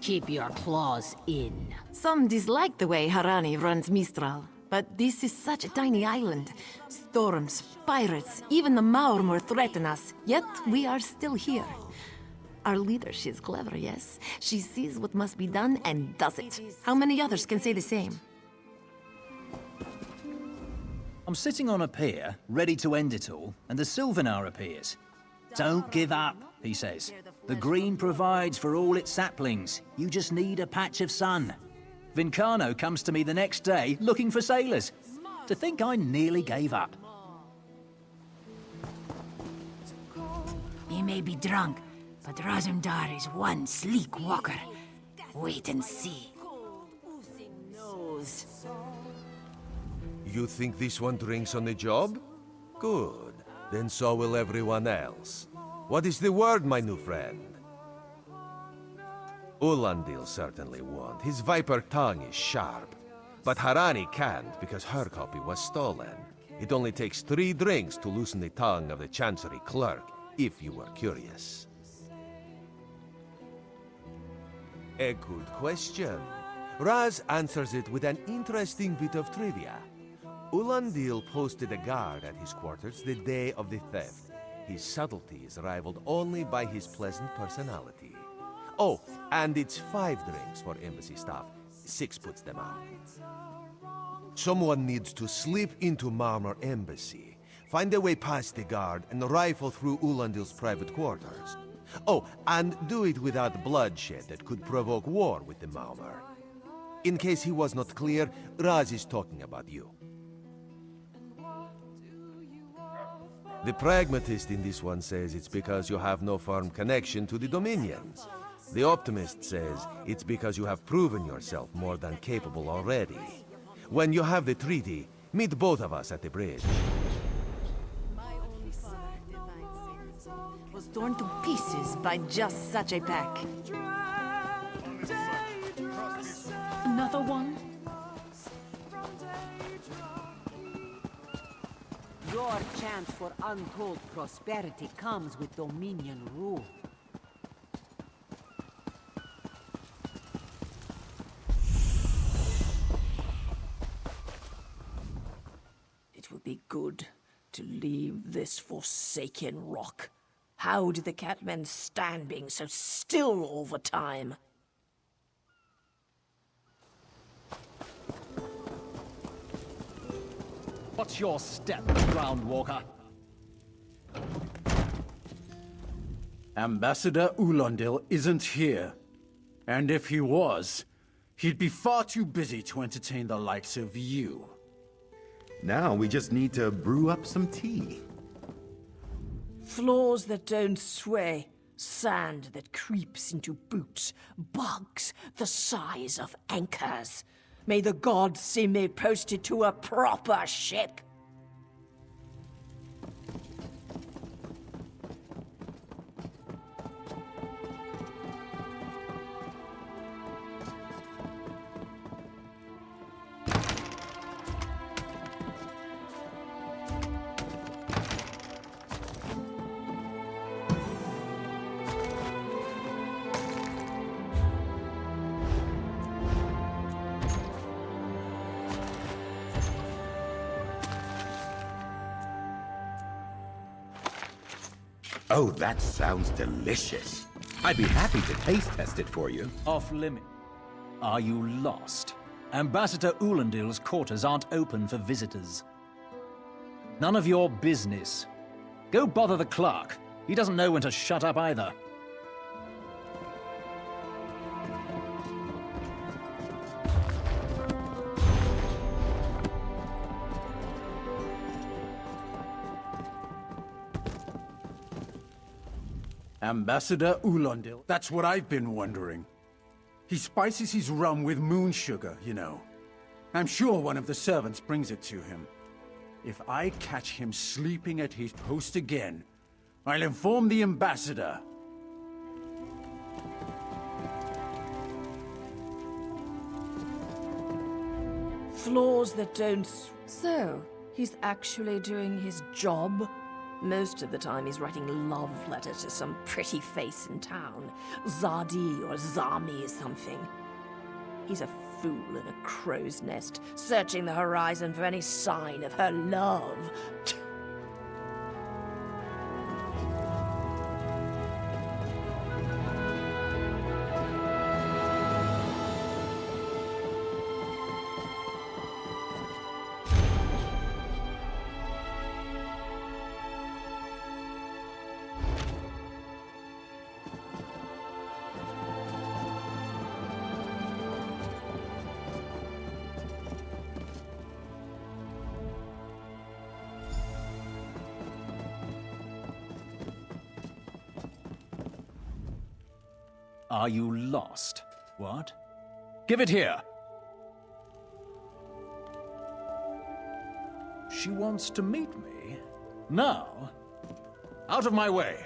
Keep your claws in. Some dislike the way Harani runs Mistral, but this is such a tiny island. Storms, pirates, even the Maormor threaten us, yet we are still here. Our leader, she's clever, yes? She sees what must be done and does it. How many others can say the same? I'm sitting on a pier, ready to end it all, and the Sylvanar appears. Don't give up, he says. The green provides for all its saplings. You just need a patch of sun. Vincano comes to me the next day, looking for sailors. To think I nearly gave up. He may be drunk, but Razumdar is one sleek walker. Wait and see. You think this one drinks on the job? Good. Then so will everyone else. What is the word, my new friend? Ulandil certainly won't. His viper tongue is sharp. But Harani can't, because her copy was stolen. It only takes 3 drinks to loosen the tongue of the Chancery clerk, if you were curious. A good question. Raz answers it with an interesting bit of trivia. Ulandil posted a guard at his quarters the day of the theft. His subtlety is rivaled only by his pleasant personality. Oh, and it's 5 drinks for embassy staff. 6 puts them out. Someone needs to slip into Marmor Embassy, find a way past the guard, and rifle through Ulandil's private quarters. Oh, and do it without bloodshed that could provoke war with the Marmor. In case he was not clear, Raz is talking about you. The pragmatist in this one says it's because you have no firm connection to the Dominion. The optimist says it's because you have proven yourself more than capable already. When you have the treaty, meet both of us at the bridge. My own father, divine saints, was torn to pieces by just such a pack. Another one? Your chance for untold prosperity comes with Dominion rule. It would be good to leave this forsaken rock. How did the Catmen stand being so still all the time? What's your step, Groundwalker? Ambassador Ulandil isn't here. And if he was, he'd be far too busy to entertain the likes of you. Now we just need to brew up some tea. Floors that don't sway, sand that creeps into boots, bugs the size of anchors. May the gods see me posted to a proper ship. Oh, that sounds delicious. I'd be happy to taste test it for you. Off limit. Are you lost? Ambassador Ulandil's quarters aren't open for visitors. None of your business. Go bother the clerk. He doesn't know when to shut up either. Ambassador Ulandil, that's what I've been wondering. He spices his rum with moon sugar, you know. I'm sure one of the servants brings it to him. If I catch him sleeping at his post again, I'll inform the ambassador. Floors that don't... So, he's actually doing his job? Most of the time he's writing love letters to some pretty face in town. Zadi or Zami or something. He's a fool in a crow's nest, searching the horizon for any sign of her love. Are you lost? What? Give it here! She wants to meet me? Now? Out of my way!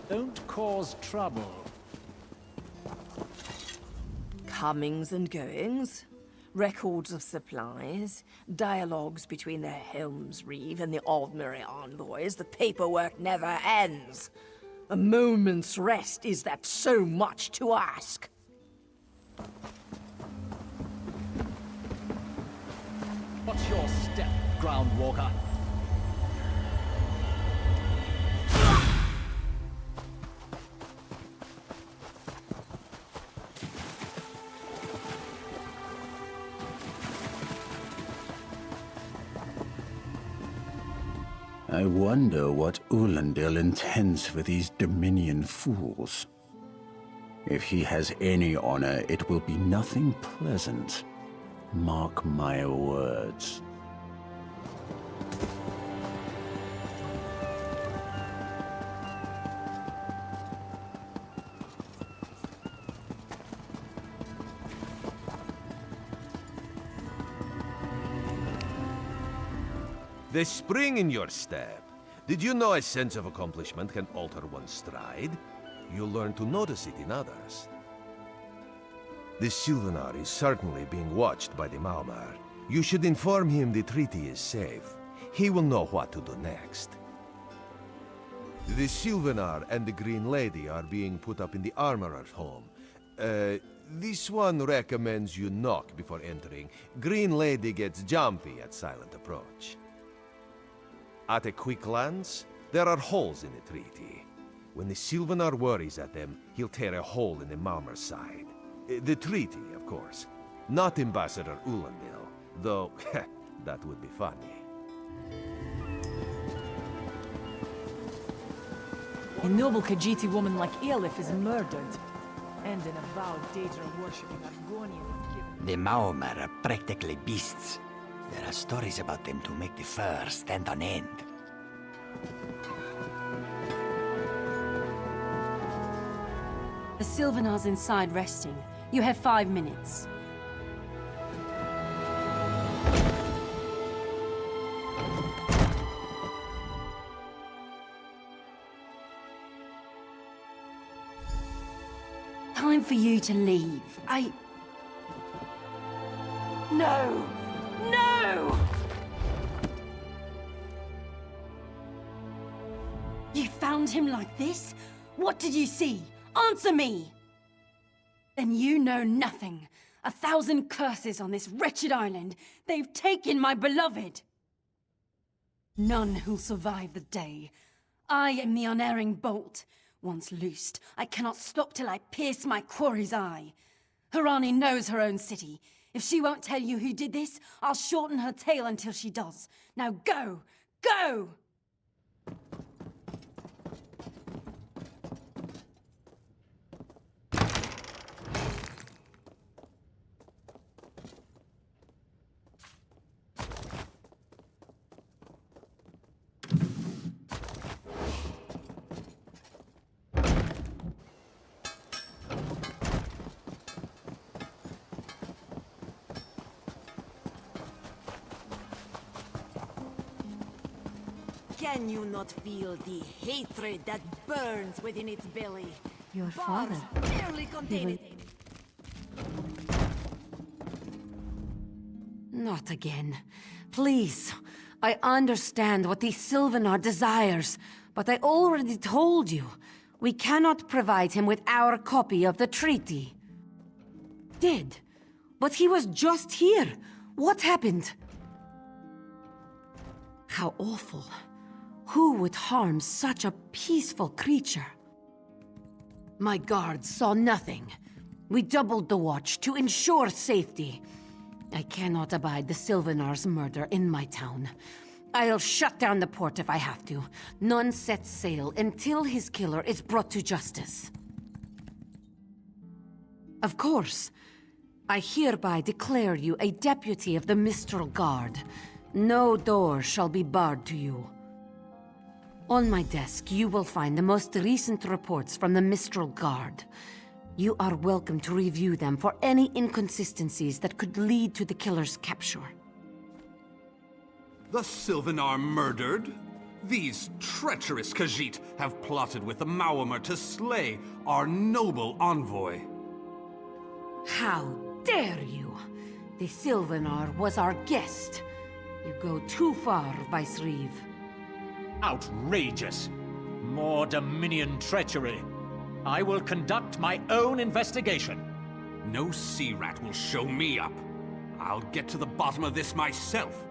Don't cause trouble. Comings and goings, records of supplies, dialogues between the Helmsreeve and the ordinary envoys. The paperwork never ends. A moment's rest, is that so much to ask? What's your step, Groundwalker? I wonder what Ulandil intends for these Dominion fools. If he has any honor, it will be nothing pleasant. Mark my words. The spring in your step. Did you know a sense of accomplishment can alter one's stride? You'll learn to notice it in others. The Sylvanar is certainly being watched by the Maumar. You should inform him the treaty is safe. He will know what to do next. The Sylvanar and the Green Lady are being put up in the Armorer's home. This one recommends you knock before entering. Green Lady gets jumpy at silent approach. At a quick glance, there are holes in the treaty. When the Sylvanar worries at them, he'll tear a hole in the Maumer's side. The treaty, of course. Not Ambassador Ulandil, though that would be funny. A noble Khajiiti woman like Elif is murdered, and an avowed Daedra worshipping Argonian is given. The Maomer are practically beasts. There are stories about them to make the fur stand on end. The Sylvanar's inside resting. You have 5 minutes. Time for you to leave. No! No! You found him like this? What did you see? Answer me! Then you know nothing. 1,000 curses on this wretched island. They've taken my beloved. None who'll survive the day. I am the unerring bolt. Once loosed, I cannot stop till I pierce my quarry's eye. Harani knows her own city. If she won't tell you who did this, I'll shorten her tale until she does. Now go! Go! Can you not feel the hatred that burns within its belly? Your Bars father. barely contain it. Not again. Please. I understand what the Sylvanar desires, but I already told you. We cannot provide him with our copy of the treaty. Did. But he was just here. What happened? How awful. Who would harm such a peaceful creature? My guards saw nothing. We doubled the watch to ensure safety. I cannot abide the Sylvanar's murder in my town. I'll shut down the port if I have to. None sets sail until his killer is brought to justice. Of course. I hereby declare you a deputy of the Mistral Guard. No door shall be barred to you. On my desk, you will find the most recent reports from the Mistral Guard. You are welcome to review them for any inconsistencies that could lead to the killer's capture. The Sylvanar murdered? These treacherous Khajiit have plotted with the Maomer to slay our noble envoy. How dare you! The Sylvanar was our guest. You go too far, Vicereeve. Outrageous! More Dominion treachery. I will conduct my own investigation. No sea rat will show me up. I'll get to the bottom of this myself.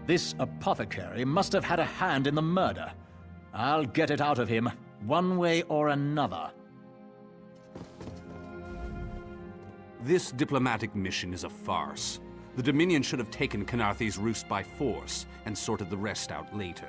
This apothecary must have had a hand in the murder. I'll get it out of him, one way or another. This diplomatic mission is a farce. The Dominion should have taken Khenarthi's Roost by force, and sorted the rest out later.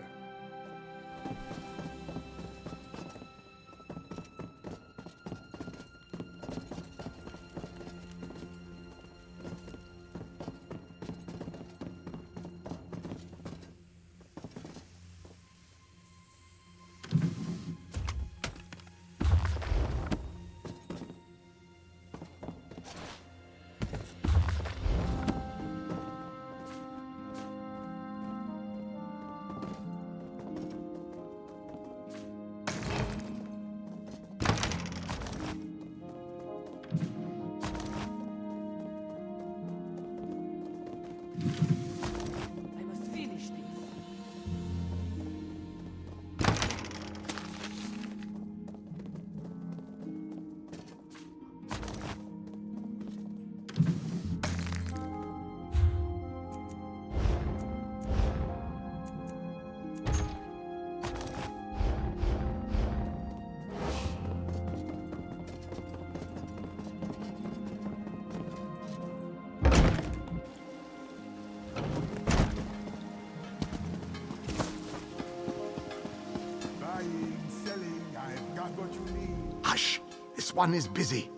Hush! This one is busy.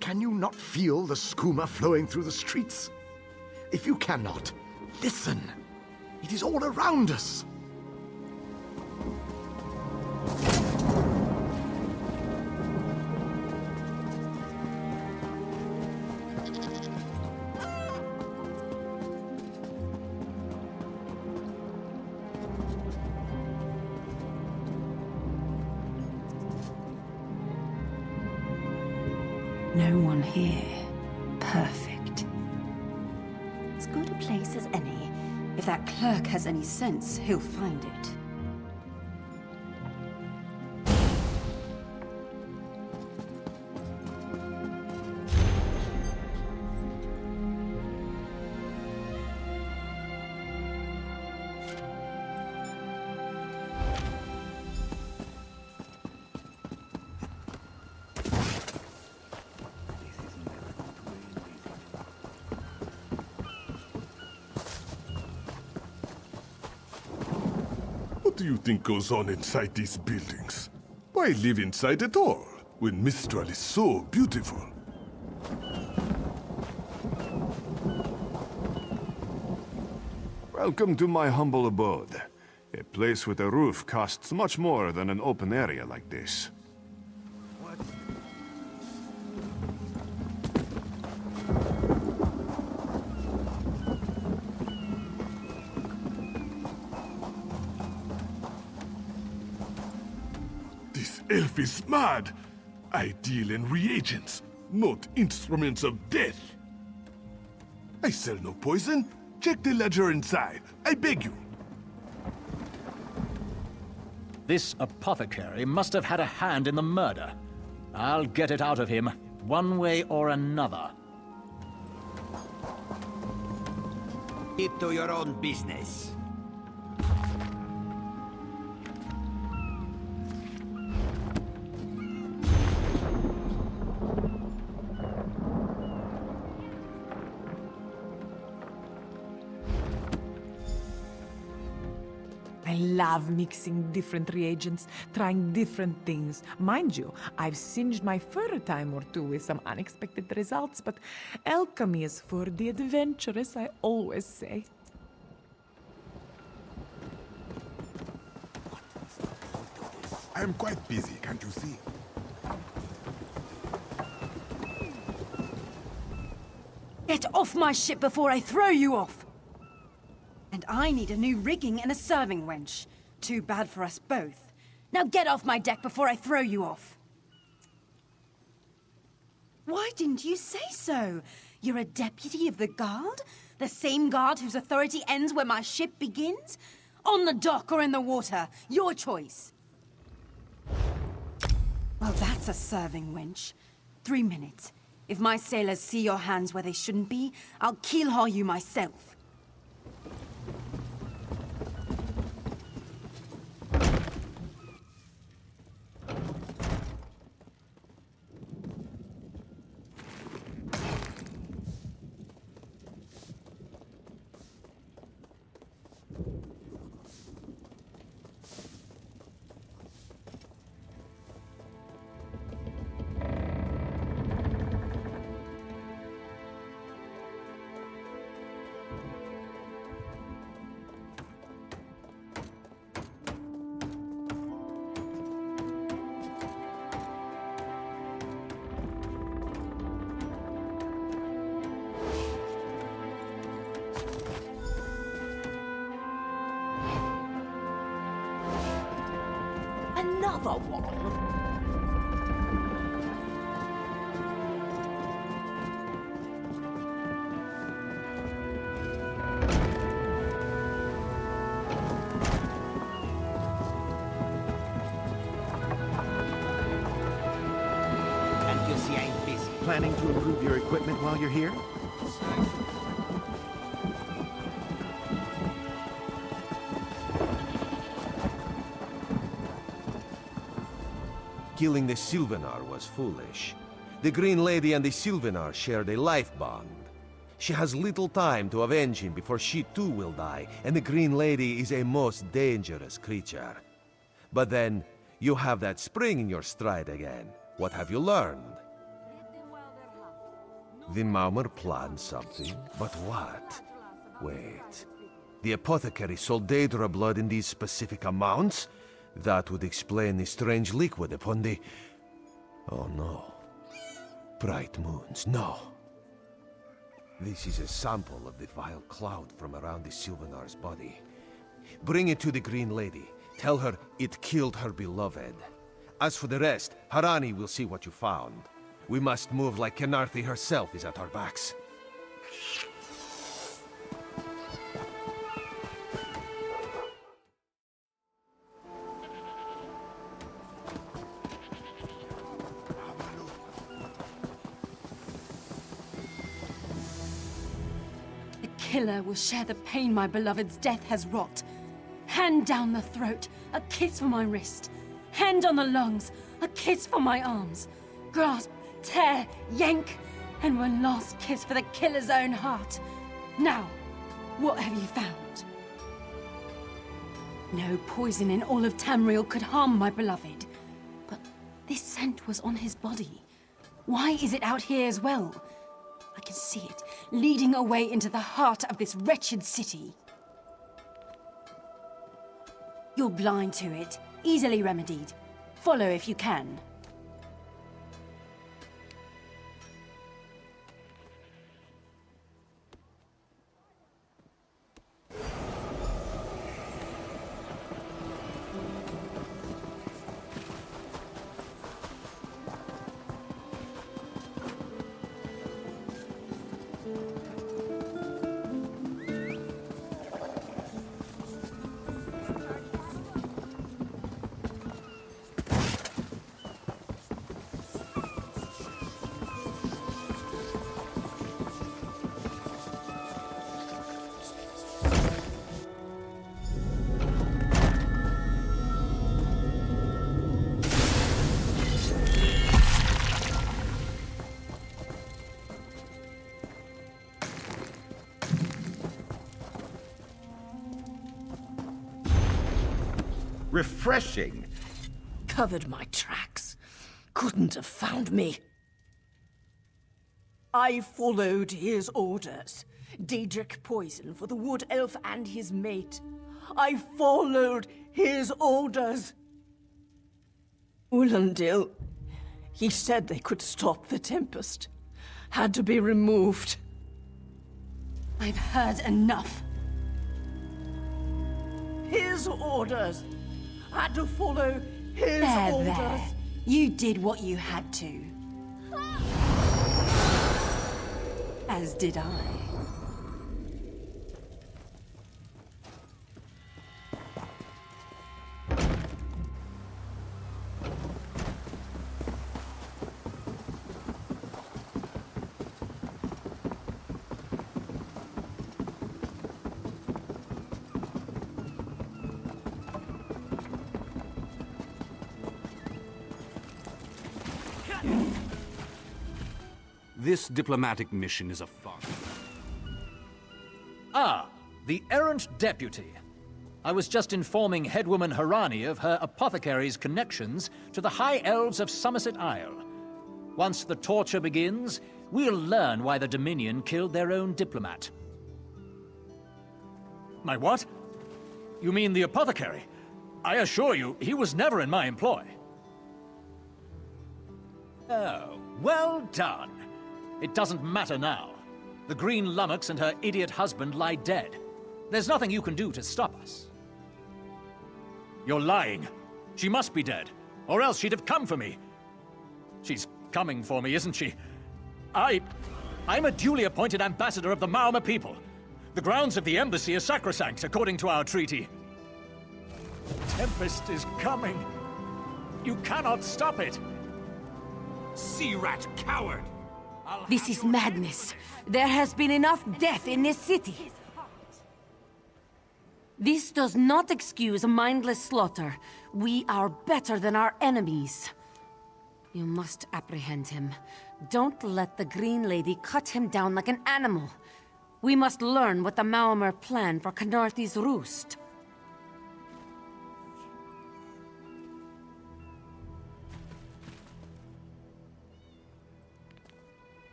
Can you not feel the skooma flowing through the streets? If you cannot, listen. It is all around us. No one here. Perfect. As good a place as any. If that clerk has any sense, he'll find it. What do you think goes on inside these buildings? Why live inside at all, when Mistral is so beautiful? Welcome to my humble abode. A place with a roof costs much more than an open area like this. Elf is mad! I deal in reagents, not instruments of death. I sell no poison. Check the ledger inside, I beg you. This apothecary must have had a hand in the murder. I'll get it out of him, one way or another. Keep to your own business. I love mixing different reagents, trying different things. Mind you, I've singed my fur a time or two with some unexpected results, but alchemy is for the adventurous, I always say. I am quite busy, can't you see? Get off my ship before I throw you off! And I need a new rigging and a serving wench. Too bad for us both. Now get off my deck before I throw you off! Why didn't you say so? You're a deputy of the guard? The same guard whose authority ends where my ship begins? On the dock or in the water, your choice. Well, that's a serving wench. 3 minutes. If my sailors see your hands where they shouldn't be, I'll keel-haul you myself. Another one? Can't you see I'm busy? Planning to improve your equipment while you're here? Killing the Sylvanar was foolish. The Green Lady and the Sylvanar shared a life bond. She has little time to avenge him before she too will die, and the Green Lady is a most dangerous creature. But then, You have that spring in your stride again. What have you learned? The Maumar planned something, but what? Wait. The apothecary sold Daedra blood in these specific amounts? That would explain the strange liquid upon the... Oh no. Bright moons, no. This is a sample of the vile cloud from around the Sylvanar's body. Bring it to the Green Lady. Tell her it killed her beloved. As for the rest, Harani will see what you found. We must move like Khenarthi herself is at our backs. The killer will share the pain my beloved's death has wrought. Hand down the throat, a kiss for my wrist. Hand on the lungs, a kiss for my arms. Grasp, tear, yank, and one last kiss for the killer's own heart. Now, what have you found? No poison in all of Tamriel could harm my beloved. But this scent was on his body. Why is it out here as well? I can see it, leading away into the heart of this wretched city. You're blind to it, easily remedied. Follow if you can. Refreshing. Covered my tracks. Couldn't have found me. I followed his orders. Daedric poison for the wood elf and his mate. I followed his orders. Ulandil, he said they could stop the Tempest. Had to be removed. I've heard enough. His orders. Had to follow his orders. There. You did what you had to. As did I. This diplomatic mission is a farce. Ah, the errant deputy. I was just informing headwoman Harani of her apothecary's connections to the High Elves of Somerset Isle. Once the torture begins, we'll learn why the Dominion killed their own diplomat. My what? You mean the apothecary? I assure you, he was never in my employ. Oh, well done. It doesn't matter now. The Green Lummox and her idiot husband lie dead. There's nothing you can do to stop us. You're lying. She must be dead, or else she'd have come for me. She's coming for me, isn't she? I'm a duly appointed ambassador of the Maumar people. The grounds of the embassy are sacrosanct, according to our treaty. The Tempest is coming. You cannot stop it. Sea rat coward! This is madness. There has been enough death in this city. This does not excuse mindless slaughter. We are better than our enemies. You must apprehend him. Don't let the Green Lady cut him down like an animal. We must learn what the Maumar plan for Khenarthi's Roost.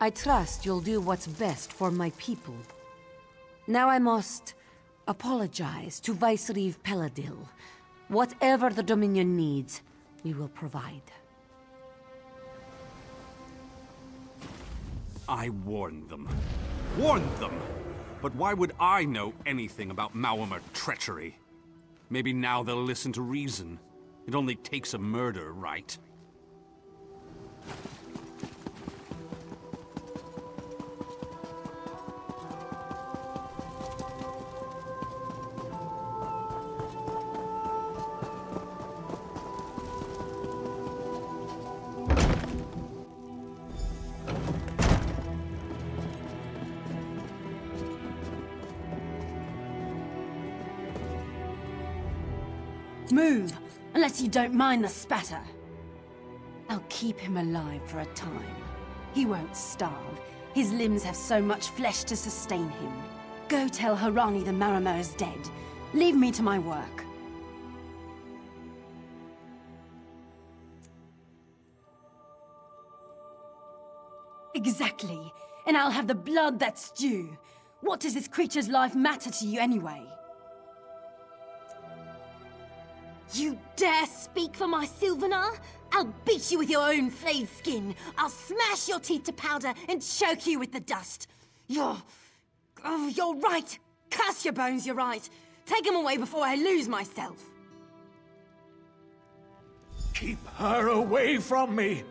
I trust you'll do what's best for my people. Now I must apologize to Vicereeve Peladil. Whatever the Dominion needs, we will provide. I warned them. Warned them! But why would I know anything about Maormer treachery? Maybe now they'll listen to reason. It only takes a murder, right? Move, unless you don't mind the spatter. I'll keep him alive for a time. He won't starve. His limbs have so much flesh to sustain him. Go tell Harani the Maormer is dead. Leave me to my work. Exactly. And I'll have the blood that's due. What does this creature's life matter to you anyway? You dare speak for my Sylvanar? I'll beat you with your own flayed skin. I'll smash your teeth to powder and choke you with the dust. You're right. Curse your bones, you're right. Take them away before I lose myself. Keep her away from me!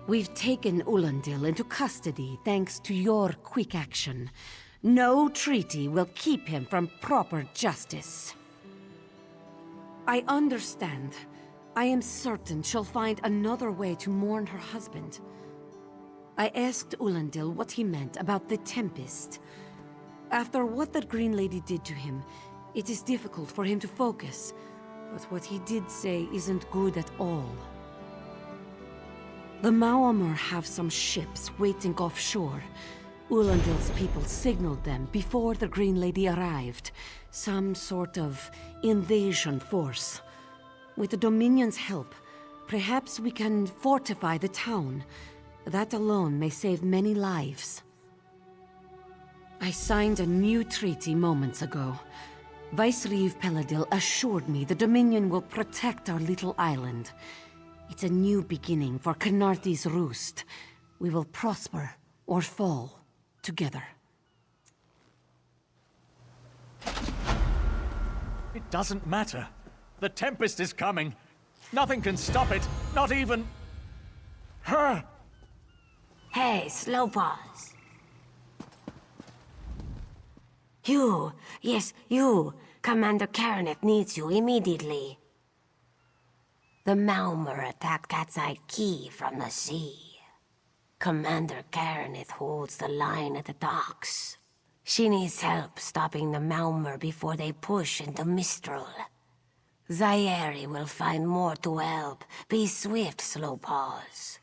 We've taken Ulandil into custody thanks to your quick action. No treaty will keep him from proper justice. I understand. I am certain she'll find another way to mourn her husband. I asked Ulandil what he meant about the Tempest. After what that Green Lady did to him, it is difficult for him to focus. But what he did say isn't good at all. The Maormer have some ships waiting offshore. Ulandil's people signaled them before the Green Lady arrived. Some sort of invasion force. With the Dominion's help, perhaps we can fortify the town. That alone may save many lives. I signed a new treaty moments ago. Vicereeve Peladil assured me the Dominion will protect our little island. It's a new beginning for Khenarthi's Roost. We will prosper or fall together. It doesn't matter. The Tempest is coming. Nothing can stop it, not even... her! Hey, slow pause. You, yes, you. Commander Khenarthi needs you immediately. The Maormer attacked Cat's Eye Key from the sea. Commander Khenarthi holds the line at the docks. She needs help stopping the Maormer before they push into Mistral. Zairi will find more to help. Be swift, slow pause.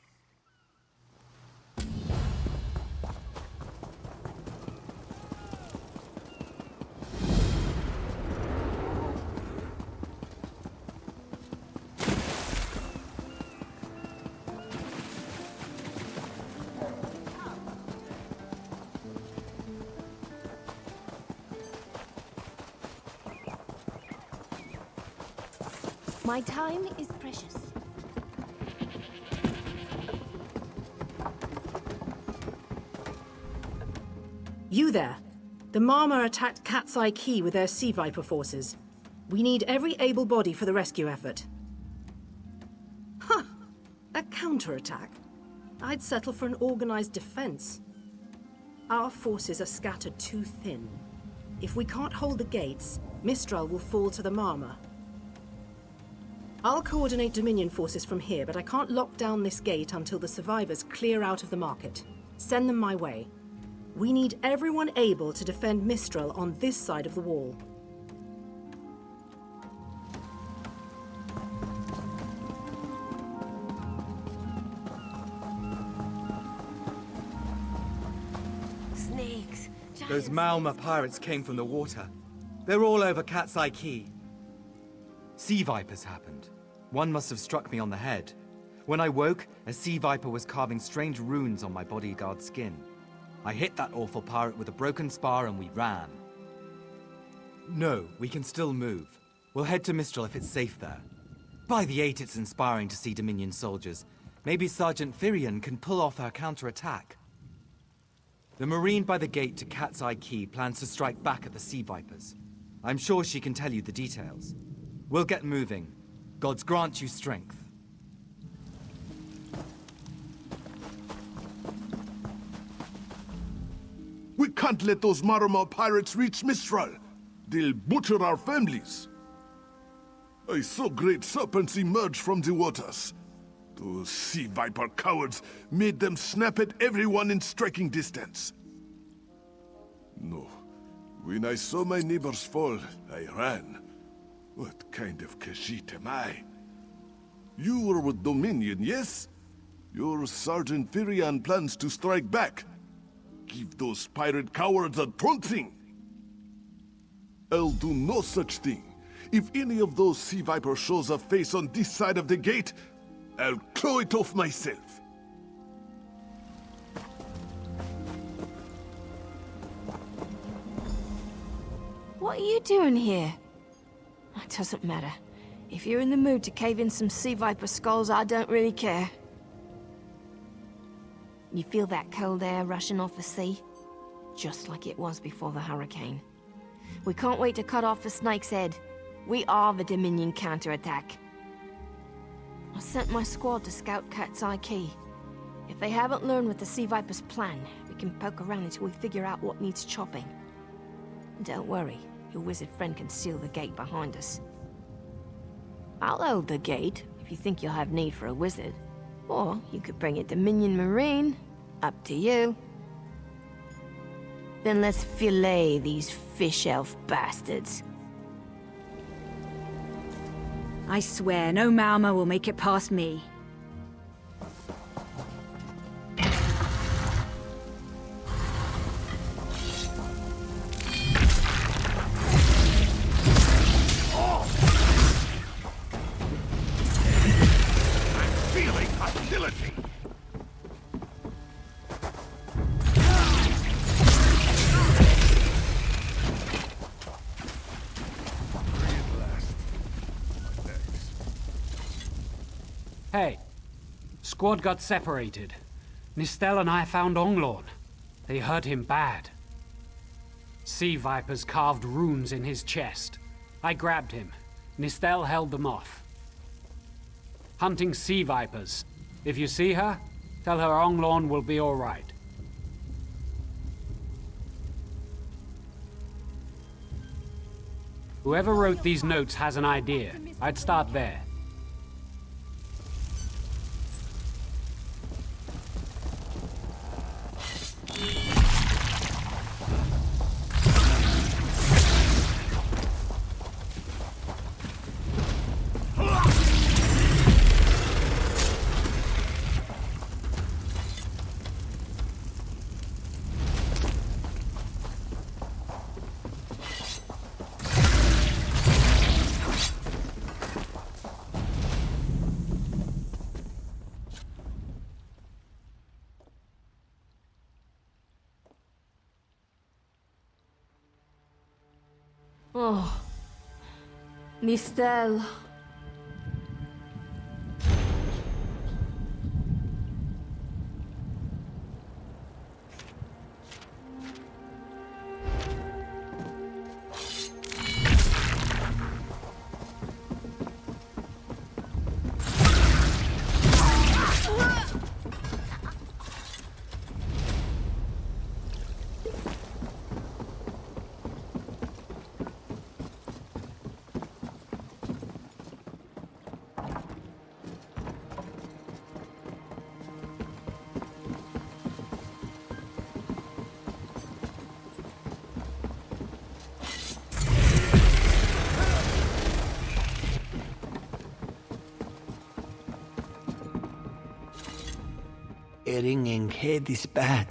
My time is precious. You there. The Maormer attacked Cat's Eye Key with their Sea Viper forces. We need every able body for the rescue effort. Huh. A counterattack? I'd settle for an organized defense. Our forces are scattered too thin. If we can't hold the gates, Mistral will fall to the Marmor. I'll coordinate Dominion forces from here, but I can't lock down this gate until the survivors clear out of the market. Send them my way. We need everyone able to defend Mistral on this side of the wall. Snakes. Those Malma pirates came from the water. They're all over Cat's Eye Key. Sea vipers happened. One must have struck me on the head. When I woke, a sea viper was carving strange runes on my bodyguard's skin. I hit that awful pirate with a broken spar and we ran. No, we can still move. We'll head to Mistral if it's safe there. By the 8, it's inspiring to see Dominion soldiers. Maybe Sergeant Firion can pull off our counterattack. The Marine by the gate to Cat's Eye Key plans to strike back at the sea vipers. I'm sure she can tell you the details. We'll get moving. Gods grant you strength. We can't let those Marmor pirates reach Mistral. They'll butcher our families. I saw great serpents emerge from the waters. Those sea viper cowards made them snap at everyone in striking distance. No. When I saw my neighbors fall, I ran. What kind of Khajiit am I? You were with Dominion, yes? Your Sergeant Firion plans to strike back. Give those pirate cowards a trouncing. I'll do no such thing. If any of those sea vipers shows a face on this side of the gate, I'll claw it off myself. What are you doing here? It doesn't matter. If you're in the mood to cave in some sea viper skulls, I don't really care. You feel that cold air rushing off the sea? Just like it was before the hurricane. We can't wait to cut off the snake's head. We are the Dominion counterattack. I sent my squad to scout Cat's Eye Key. If they haven't learned what the Sea Viper's plan, we can poke around until we figure out what needs chopping. Don't worry, your wizard friend can seal the gate behind us. I'll hold the gate, if you think you'll have need for a wizard. Or you could bring a Dominion Marine. Up to you. Then let's fillet these fish elf bastards. I swear, no Malma will make it past me. Hey, squad got separated. Nistel and I found Onglorn. They hurt him bad. Sea vipers carved runes in his chest. I grabbed him. Nistel held them off. Hunting sea vipers. If you see her, tell her Onglorn will be all right. Whoever wrote these notes has an idea. I'd start there. Oh, Nistel. A ringing head is bad.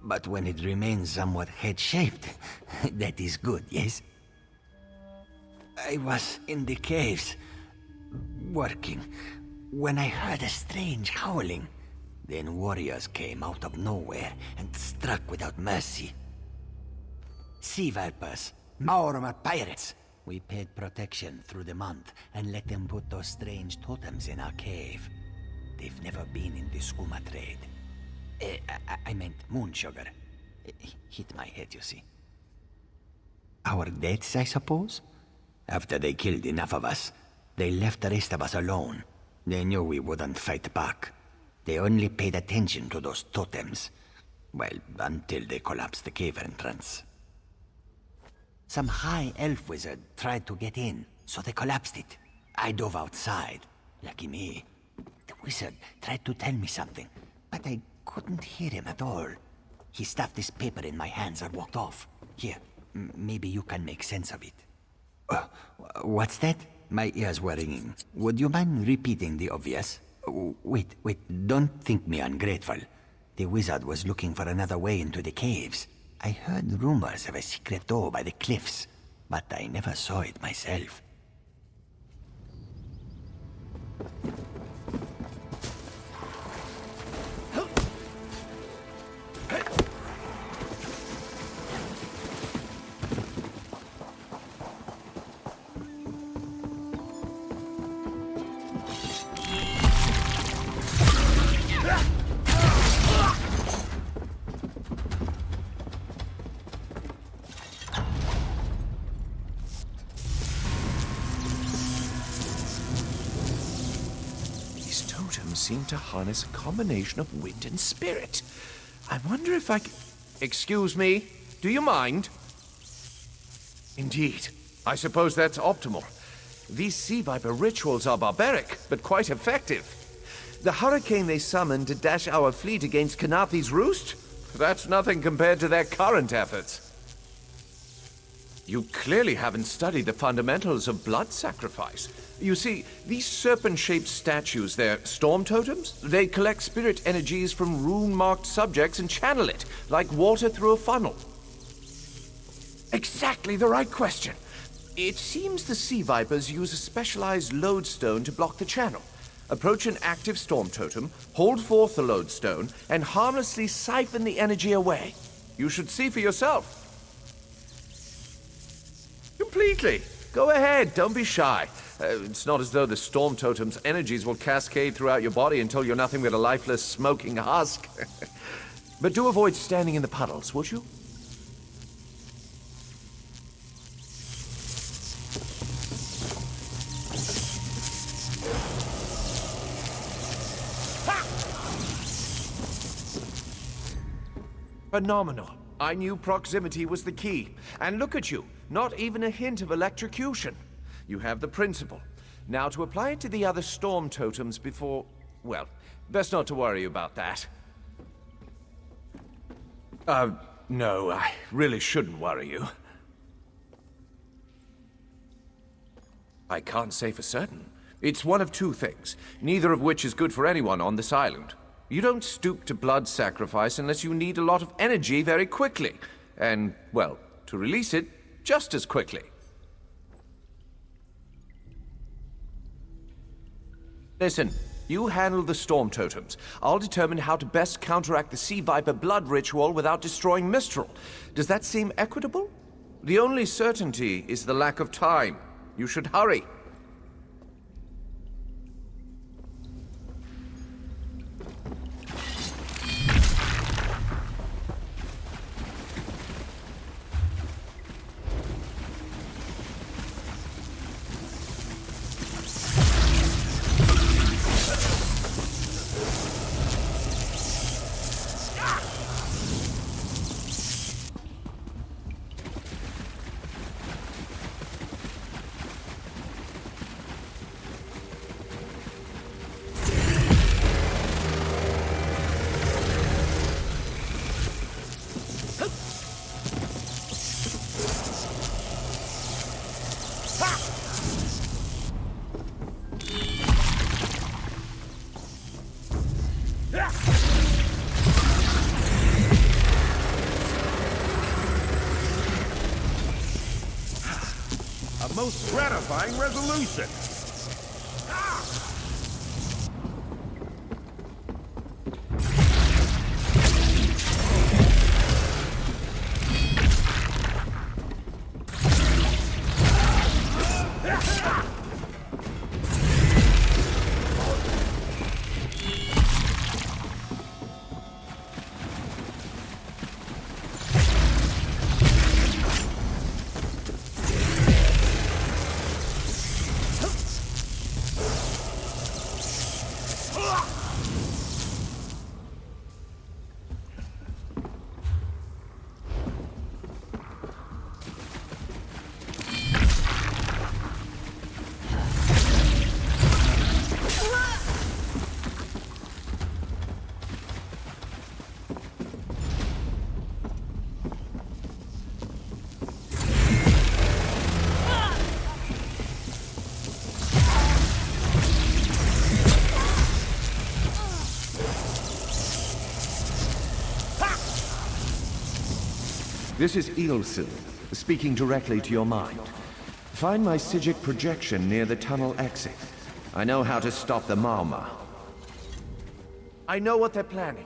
But when it remains somewhat head-shaped, that is good, yes? I was in the caves, working, when I heard a strange howling. Then warriors came out of nowhere and struck without mercy. Sea vipers, Maormer pirates. We paid protection through the month and let them put those strange totems in our cave. They've never been in the skooma trade. I meant moon sugar. Hit my head, you see. Our deaths, I suppose? After they killed enough of us, they left the rest of us alone. They knew we wouldn't fight back. They only paid attention to those totems. Well, until they collapsed the cave entrance. Some high elf wizard tried to get in, so they collapsed it. I dove outside. Lucky me. The wizard tried to tell me something, but I couldn't hear him at all. He stuffed this paper in my hands and walked off. Here, maybe you can make sense of it. What's that? My ears were ringing. Would you mind repeating the obvious? Wait, don't think me ungrateful. The wizard was looking for another way into the caves. I heard rumors of a secret door by the cliffs, but I never saw it myself. Seem to harness a combination of wind and spirit. I wonder if I c... Excuse me, do you mind? Indeed. I suppose that's optimal. These sea viper rituals are barbaric, but quite effective. The hurricane they summoned to dash our fleet against Khenarthi's Roost? That's nothing compared to their current efforts. You clearly haven't studied the fundamentals of blood sacrifice. You see, these serpent-shaped statues, they're storm totems. They collect spirit energies from rune-marked subjects and channel it, like water through a funnel. Exactly the right question. It seems the sea vipers use a specialized lodestone to block the channel. Approach an active storm totem, hold forth the lodestone, and harmlessly siphon the energy away. You should see for yourself. Completely. Go ahead, don't be shy. It's not as though the storm totem's energies will cascade throughout your body until you're nothing but a lifeless, smoking husk. But do avoid standing in the puddles, would you? Phenomenal. I knew proximity was the key. And look at you, not even a hint of electrocution. You have the principle. Now to apply it to the other storm totems before... well, best not to worry about that. No, I really shouldn't worry you. I can't say for certain. It's one of two things, neither of which is good for anyone on this island. You don't stoop to blood sacrifice unless you need a lot of energy very quickly. And, well, to release it just as quickly. Listen, you handle the storm totems. I'll determine how to best counteract the Sea Viper blood ritual without destroying Mistral. Does that seem equitable? The only certainty is the lack of time. You should hurry. A most gratifying resolution. This is Ilsen, speaking directly to your mind. Find my Psijic projection near the tunnel exit. I know how to stop the Malma. I know what they're planning.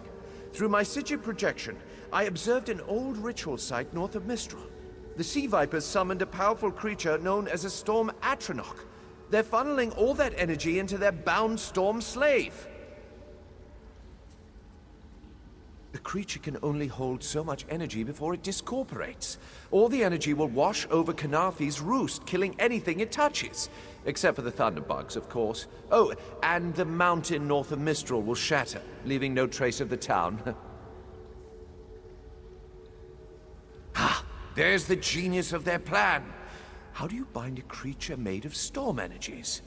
Through my Psijic projection, I observed an old ritual site north of Mistral. The Sea Vipers summoned a powerful creature known as a Storm Atronach. They're funneling all that energy into their bound Storm Slave. The creature can only hold so much energy before it discorporates. All the energy will wash over Khenarthi's Roost, killing anything it touches. Except for the thunderbugs, of course. Oh, and the mountain north of Mistral will shatter, leaving no trace of the town. Ah, there's the genius of their plan. How do you bind a creature made of storm energies?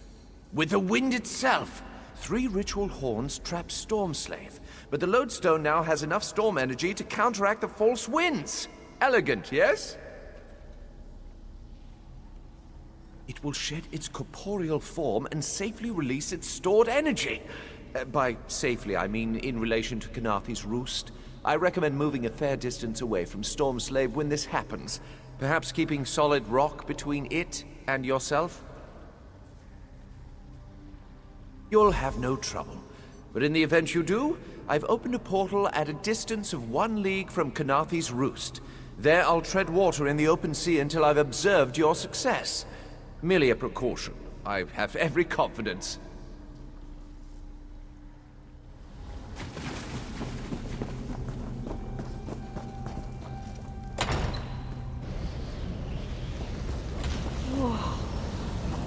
With the wind itself! 3 ritual horns trap Storm Slave, but the lodestone now has enough storm energy to counteract the false winds. Elegant, yes? It will shed its corporeal form and safely release its stored energy. By safely, I mean in relation to Khenarthi's Roost. I recommend moving a fair distance away from Storm Slave when this happens. Perhaps keeping solid rock between it and yourself? You'll have no trouble. But in the event you do, I've opened a portal at a distance of 1 league from Khenarthi's Roost. There I'll tread water in the open sea until I've observed your success. Merely a precaution. I have every confidence. Whoa.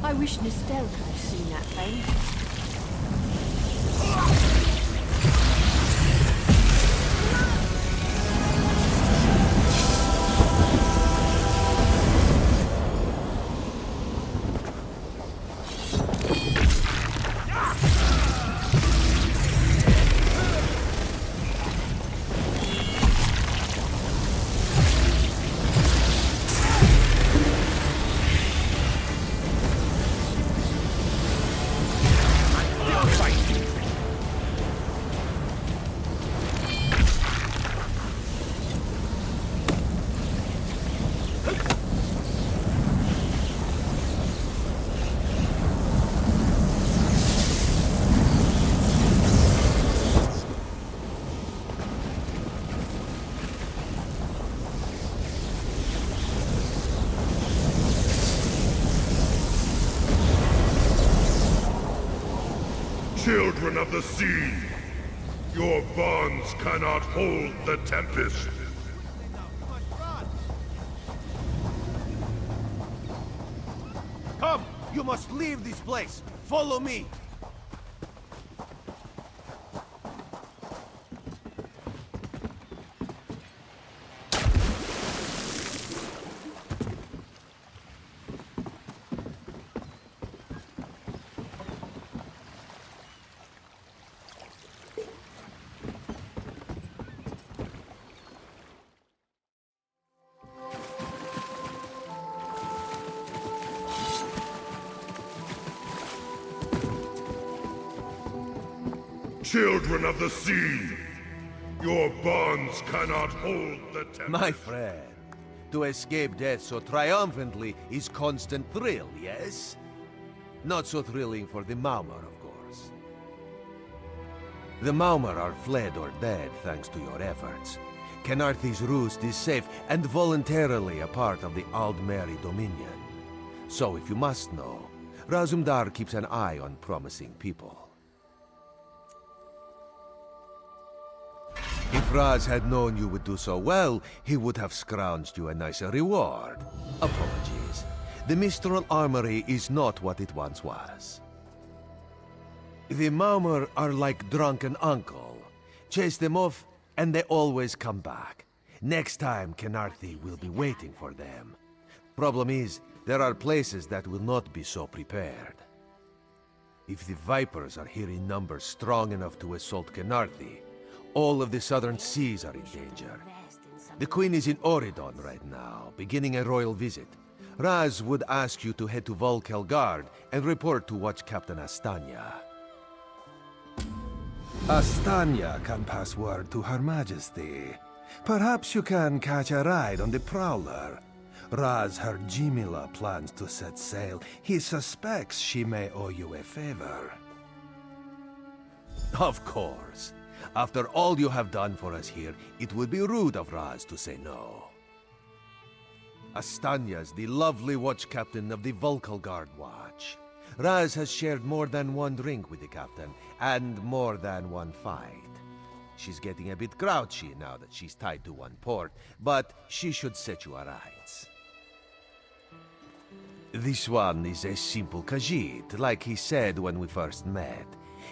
I wish Nistel could have seen that thing. Children of the sea, your bonds cannot hold the tempest. Come! You must leave this place! Follow me! Children of the sea, your bonds cannot hold the tempest. My friend, To escape death so triumphantly is constant thrill, yes? Not so thrilling for the Maumar, of course. The Maumar are fled or dead thanks to your efforts. Khenarthi's Roost is safe and voluntarily a part of the Aldmeri Dominion. So if you must know, Razumdar keeps an eye on promising people. If Raz had known you would do so well, he would have scrounged you a nicer reward. Apologies. The Mistral Armory is not what it once was. The Maumar are like drunken uncle. Chase them off, and they always come back. Next time, Khenarthi will be waiting for them. Problem is, there are places that will not be so prepared. If the Vipers are here in numbers strong enough to assault Khenarthi, all of the southern seas are in danger. The Queen is in Oridon right now, beginning a royal visit. Raz would ask you to head to Volkelgard and report to Watch Captain Astanya. Astanya can pass word to Her Majesty. Perhaps you can catch a ride on the Prowler. Raz her Jimila plans to set sail. He suspects she may owe you a favor. Of course. After all you have done for us here, it would be rude of Raz to say no. Astanya's the lovely watch captain of the Volkelgard Watch. Raz has shared more than one drink with the captain, and more than one fight. She's getting a bit grouchy now that she's tied to one port, but she should set you aright. This one is a simple Khajiit, like he said when we first met.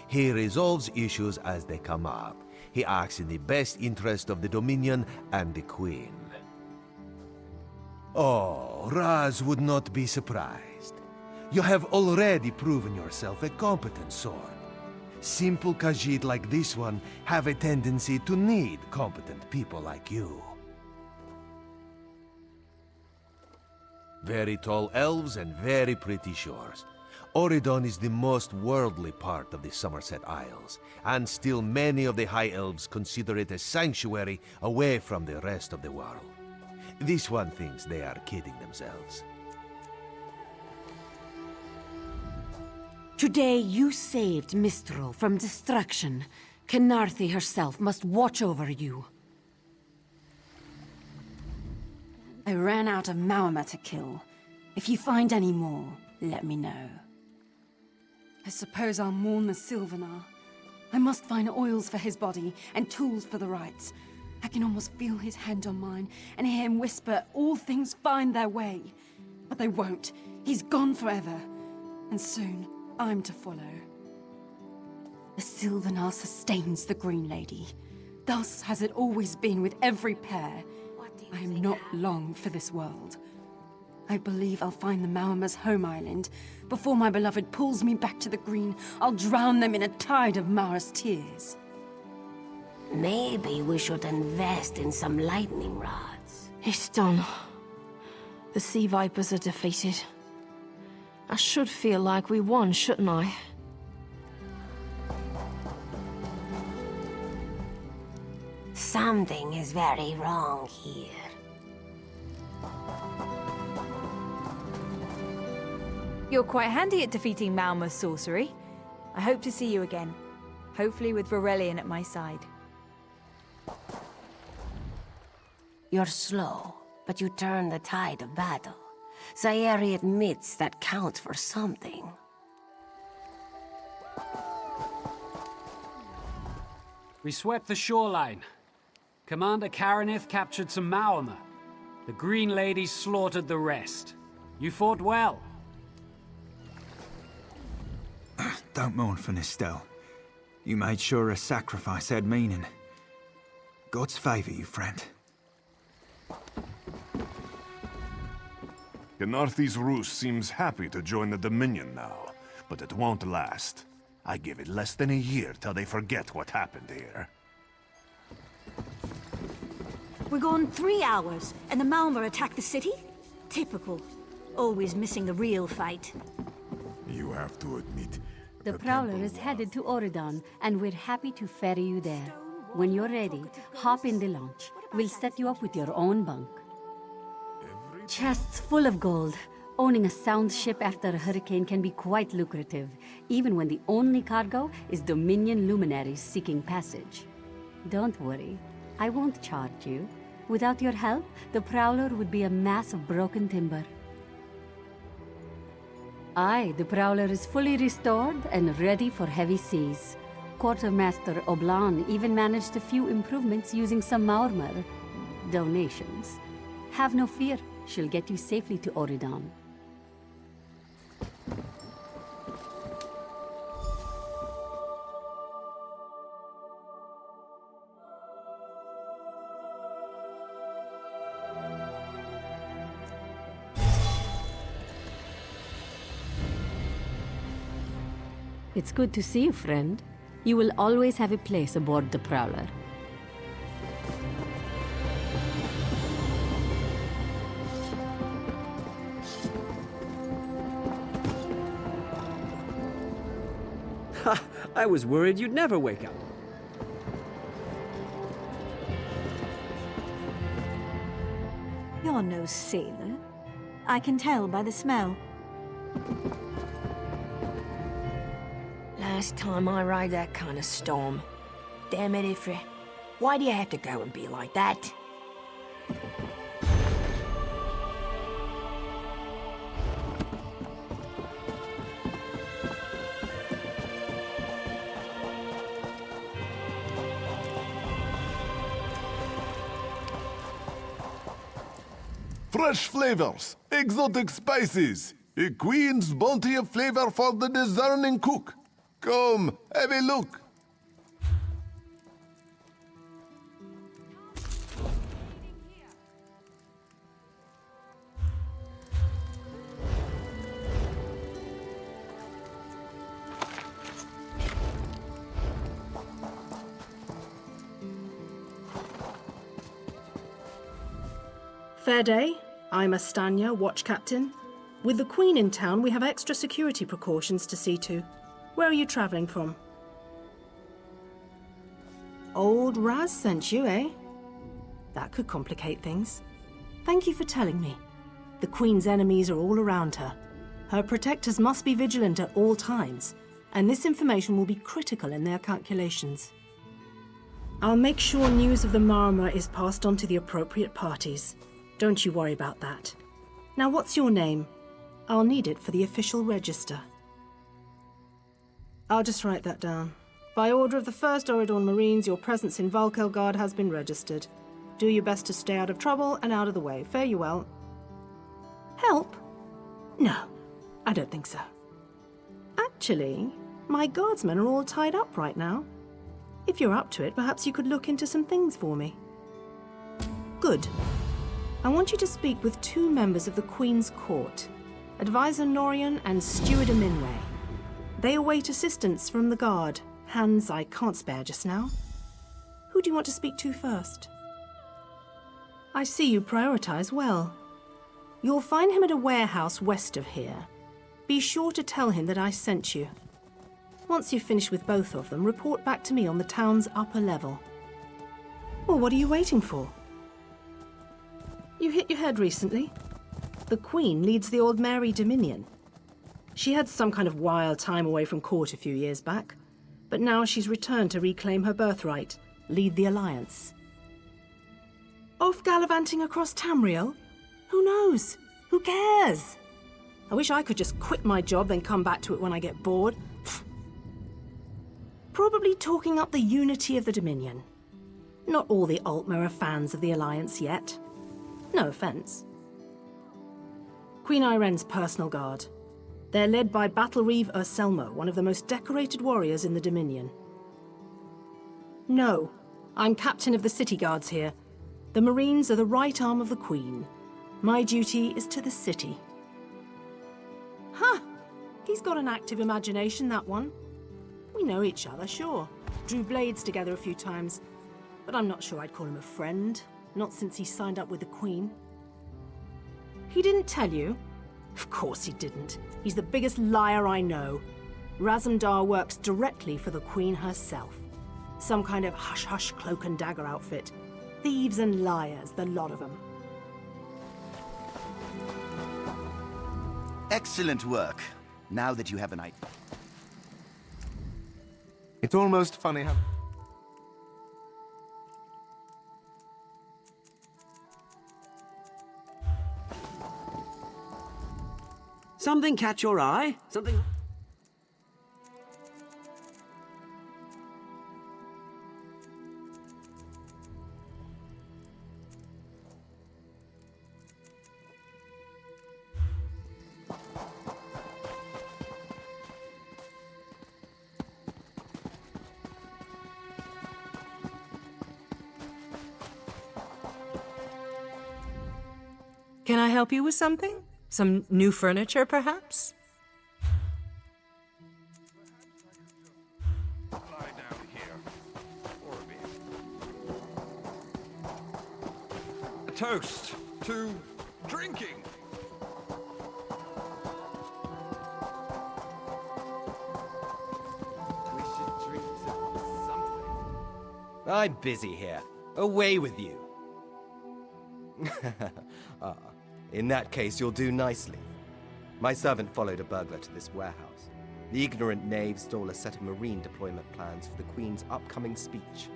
He resolves issues as they come up. He acts in the best interest of the Dominion and the Queen. Oh, Raz would not be surprised. You have already proven yourself a competent sword. Simple Khajiit like this one have a tendency to need competent people like you. Very tall elves and very pretty shores. Oridon is the most worldly part of the Somerset Isles, and still many of the High Elves consider it a sanctuary away from the rest of the world. This one thinks they are kidding themselves. Today you saved Mistral from destruction. Khenarthi herself must watch over you. I ran out of Maumar to kill. If you find any more, let me know. I suppose I'll mourn the Sylvanar. I must find oils for his body and tools for the rites. I can almost feel his hand on mine and hear him whisper all things find their way. But they won't. He's gone forever. And soon, I'm to follow. The Sylvanar sustains the Green Lady. Thus has it always been with every pair. I am not long for this world. I believe I'll find the Maumar's home island. Before my beloved pulls me back to the Green, I'll drown them in a tide of Mara's tears. Maybe we should invest in some lightning rods. It's done. The Sea Vipers are defeated. I should feel like we won, shouldn't I? Something is very wrong here. You're quite handy at defeating Malma's sorcery. I hope to see you again. Hopefully with Varelian at my side. You're slow, but you turn the tide of battle. Sayeri admits that counts for something. We swept the shoreline. Commander Khenarthi captured some Maumar. The Green Lady slaughtered the rest. You fought well. Don't mourn for Nistel. You made sure her sacrifice had meaning. God's favor you, friend. Khenarthi's Roost seems happy to join the Dominion now, but it won't last. I give it less than a year till they forget what happened here. We're gone 3 hours, and the Maumar attacked the city? Typical. Always missing the real fight. You have to admit... The Prowler is headed to Oridon, and we're happy to ferry you there. When you're ready, hop in the launch. We'll set you up with your own bunk. Chests full of gold. Owning a sound ship after a hurricane can be quite lucrative, even when the only cargo is Dominion luminaries seeking passage. Don't worry, I won't charge you. Without your help, the Prowler would be a mass of broken timber. Aye, the Prowler is fully restored and ready for heavy seas. Quartermaster Oblan even managed a few improvements using some Maormer donations. Have no fear, she'll get you safely to Oridon. It's good to see you, friend. You will always have a place aboard the Prowler. Ha! I was worried you'd never wake up. You're no sailor. I can tell by the smell. Last time I rode that kind of storm. Damn it, Ifri. Why do you have to go and be like that? Fresh flavors, exotic spices, a queen's bounty of flavor for the discerning cook. Come, have a look. Fair day. I'm Astanya, watch captain. With the Queen in town, we have extra security precautions to see to. Where are you traveling from? Old Raz sent you, eh? That could complicate things. Thank you for telling me. The Queen's enemies are all around her. Her protectors must be vigilant at all times, and this information will be critical in their calculations. I'll make sure news of the Marmor is passed on to the appropriate parties. Don't you worry about that. Now, what's your name? I'll need it for the official register. I'll just write that down. By order of the 1st Oridon Marines, your presence in Valkelgard has been registered. Do your best to stay out of trouble and out of the way. Fare you well. Help? No, I don't think so. Actually, my guardsmen are all tied up right now. If you're up to it, perhaps you could look into some things for me. Good. I want you to speak with 2 members of the Queen's Court, Advisor Norian and Steward Aminway. They await assistance from the guard, hands I can't spare just now. Who do you want to speak to first? I see you prioritize well. You'll find him at a warehouse west of here. Be sure to tell him that I sent you. Once you've finished with both of them, report back to me on the town's upper level. Well, what are you waiting for? You hit your head recently? The Queen leads the Old Mary Dominion. She had some kind of wild time away from court a few years back, but now she's returned to reclaim her birthright, lead the Alliance. Off gallivanting across Tamriel? Who knows? Who cares? I wish I could just quit my job then come back to it when I get bored. Probably talking up the unity of the Dominion. Not all the Altmer are fans of the Alliance yet. No offense. Queen Irene's personal guard. They're led by Battlereeve Urselmo, one of the most decorated warriors in the Dominion. No, I'm captain of the city guards here. The Marines are the right arm of the Queen. My duty is to the city. Huh! He's got an active imagination, that one. We know each other, sure. Drew blades together a few times. But I'm not sure I'd call him a friend. Not since he signed up with the Queen. He didn't tell you? Of course he didn't. He's the biggest liar I know. Razumdar works directly for the Queen herself. Some kind of hush-hush cloak and dagger outfit. Thieves and liars, the lot of them. Excellent work. Now that you have an idea. It's almost funny how... Something catch your eye? Something... Can I help you with something? Some new furniture, perhaps? A toast to drinking. We should drink to something. I'm busy here. Away with you. In that case, you'll do nicely. My servant followed a burglar to this warehouse. The ignorant knave stole a set of marine deployment plans for the Queen's upcoming speech.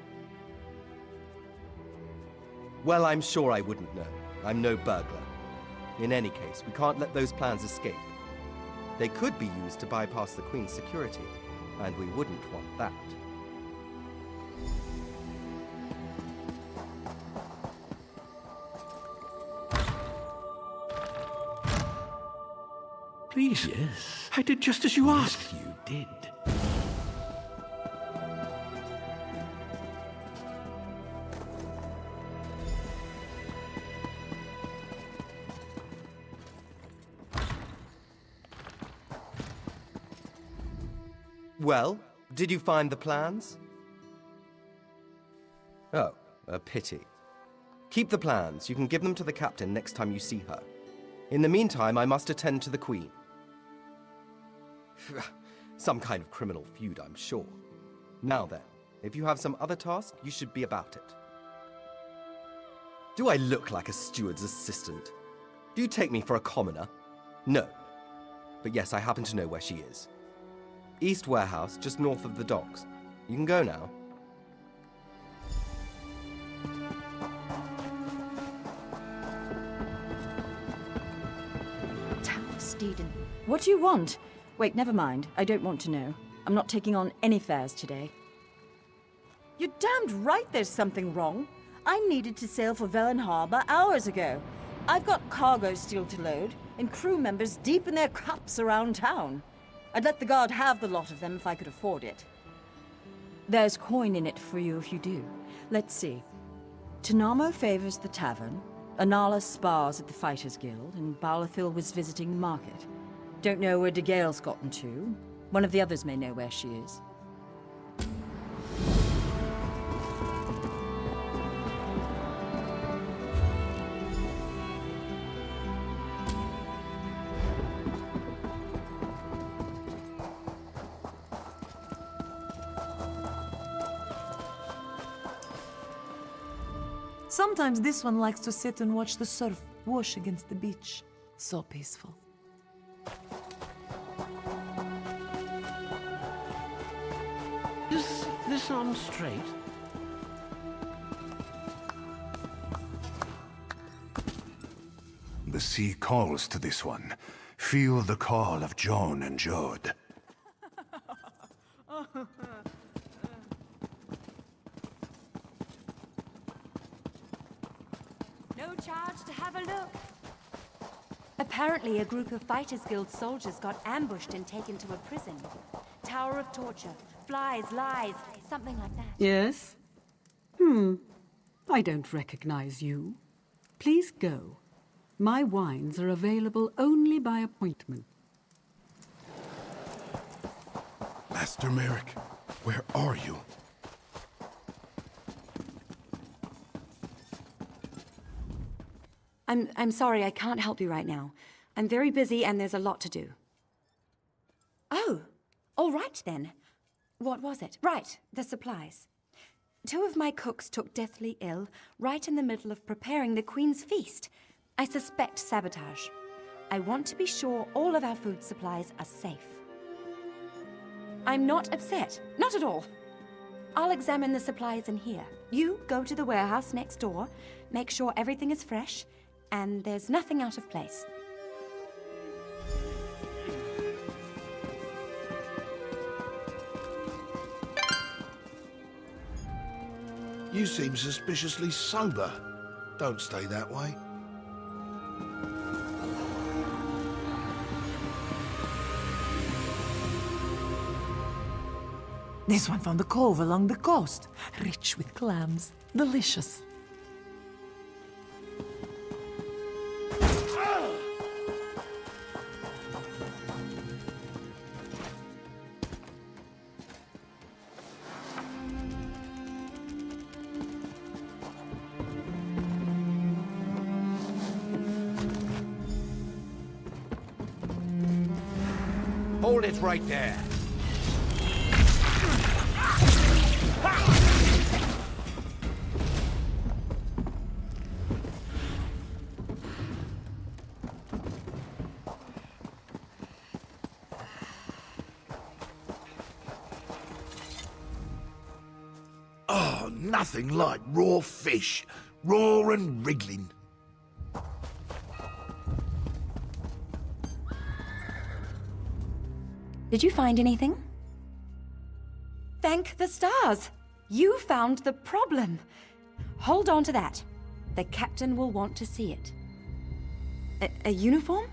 Well, I'm sure I wouldn't know. I'm no burglar. In any case, we can't let those plans escape. They could be used to bypass the Queen's security, and we wouldn't want that. Please. Yes. I did just as you asked. You did. Well, did you find the plans? Oh, a pity. Keep the plans. You can give them to the captain next time you see her. In the meantime, I must attend to the Queen. Some kind of criminal feud, I'm sure. Now then, if you have some other task, you should be about it. Do I look like a steward's assistant? Do you take me for a commoner? No. But yes, I happen to know where she is. East Warehouse, just north of the docks. You can go now. Steeden. What do you want? Wait, never mind. I don't want to know. I'm not taking on any fares today. You're damned right there's something wrong. I needed to sail for Velen Harbor hours ago. I've got cargo still to load, and crew members deep in their cups around town. I'd let the guard have the lot of them if I could afford it. There's coin in it for you if you do. Let's see. Tanamo favors the tavern, Anala spars at the Fighters Guild, and Balathil was visiting the market. Don't know where De Gale's gotten to. One of the others may know where she is. Sometimes this one likes to sit and watch the surf wash against the beach. So peaceful. Is this arm straight? The sea calls to this one. Feel the call of Joan and Jode. No charge to have a look. Apparently, a group of Fighters Guild soldiers got ambushed and taken to a prison. Tower of torture, flies, lies, something like that. Yes? I don't recognize you. Please go. My wines are available only by appointment. Master Merrick, where are you? I'm sorry, I can't help you right now. I'm very busy and there's a lot to do. Oh, all right then. What was it? Right, the supplies. 2 of my cooks took deathly ill right in the middle of preparing the Queen's feast. I suspect sabotage. I want to be sure all of our food supplies are safe. I'm not upset. Not at all. I'll examine the supplies in here. You go to the warehouse next door, make sure everything is fresh, and there's nothing out of place. You seem suspiciously sober. Don't stay that way. This one from the cove along the coast. Rich with clams. Delicious. Hold it right there. Oh, nothing like raw fish. Raw and wriggling. Did you find anything? Thank the stars! You found the problem. Hold on to that. The captain will want to see it. A uniform?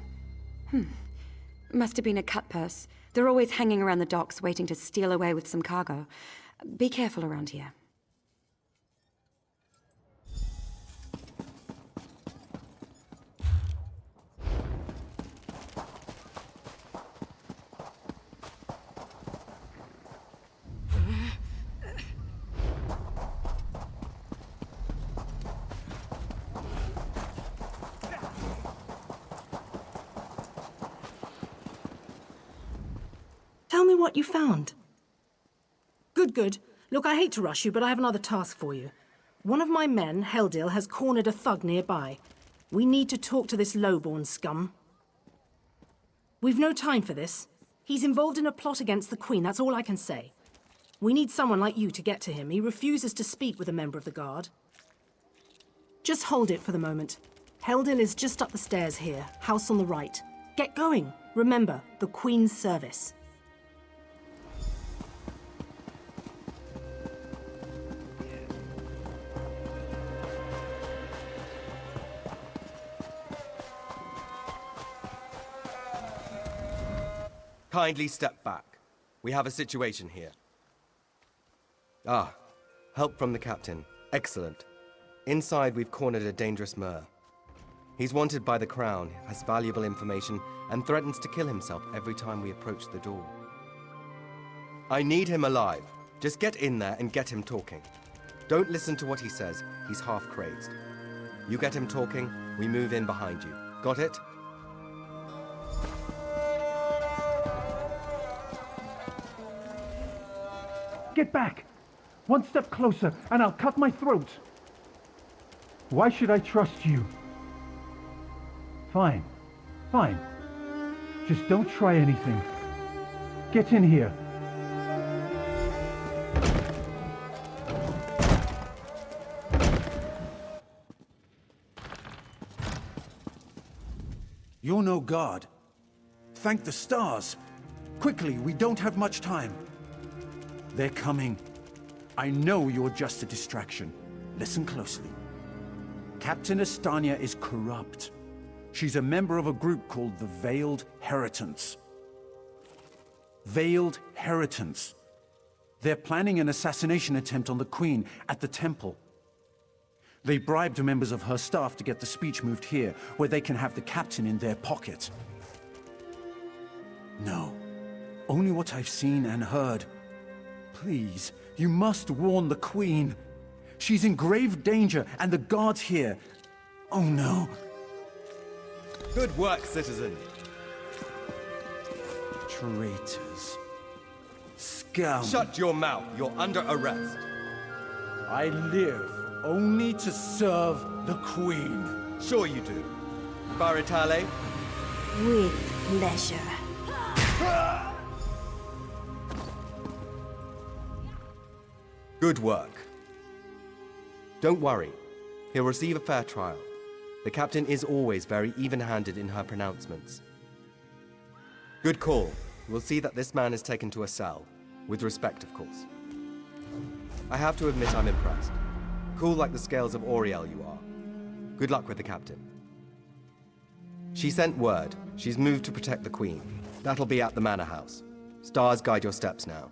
Must have been a cut purse. They're always hanging around the docks waiting to steal away with some cargo. Be careful around here. Tell me what you found. Good. Look, I hate to rush you, but I have another task for you. One of my men, Heldil, has cornered a thug nearby. We need to talk to this lowborn scum. We've no time for this. He's involved in a plot against the Queen, that's all I can say. We need someone like you to get to him. He refuses to speak with a member of the Guard. Just hold it for the moment. Heldil is just up the stairs here, house on the right. Get going. Remember, the Queen's service. Kindly step back. We have a situation here. Ah, help from the captain. Excellent. Inside, we've cornered a dangerous Mer. He's wanted by the Crown, has valuable information, and threatens to kill himself every time we approach the door. I need him alive. Just get in there and get him talking. Don't listen to what he says. He's half crazed. You get him talking, we move in behind you. Got it? Get back! One step closer, and I'll cut my throat! Why should I trust you? Fine. Just don't try anything. Get in here. You're no god. Thank the stars. Quickly, we don't have much time. They're coming. I know you're just a distraction. Listen closely. Captain Estania is corrupt. She's a member of a group called the Veiled Heritants. Veiled Heritants. They're planning an assassination attempt on the Queen at the temple. They bribed members of her staff to get the speech moved here, where they can have the captain in their pocket. No. Only what I've seen and heard. Please, you must warn the Queen. She's in grave danger, and the guards here. Oh no. Good work, citizen. Traitors. Scum. Shut your mouth. You're under arrest. I live only to serve the Queen. Sure you do. Baritale, With pleasure. Good work. Don't worry. He'll receive a fair trial. The captain is always very even-handed in her pronouncements. Good call. We'll see that this man is taken to a cell. With respect, of course. I have to admit I'm impressed. Cool like the scales of Auriel you are. Good luck with the captain. She sent word. She's moved to protect the Queen. That'll be at the Manor House. Stars guide your steps now.